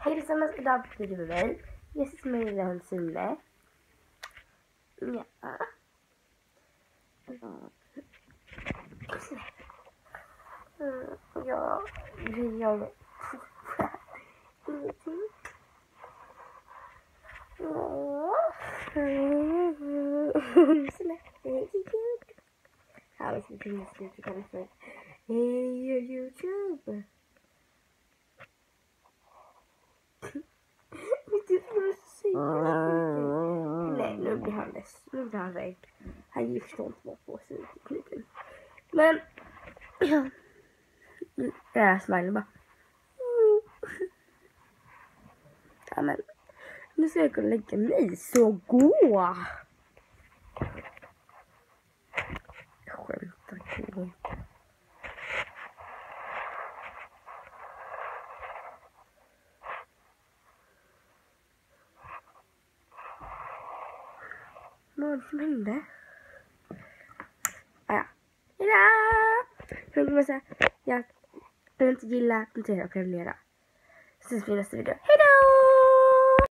Hej tillsammans, idag blir det med mig. Jag sitter med lilla hund Sune. Ja. Ja, vi gör ingenting. Sune, det är så cute. Här är lite musik du kan få. Hej YouTube. Nej, nu blir han less. Nu blir han rädd. Han gifter inte bara på sig i klippen. Men jag smilar bara. Ja, men nu ska jag gå och lägga mig, så gå. Jag skämtar, gå. Vad var det som hände? Ja. Hejdå! Jag behöver inte gilla, kommentera och prenumerera. Ses vi i nästa video. Hejdå!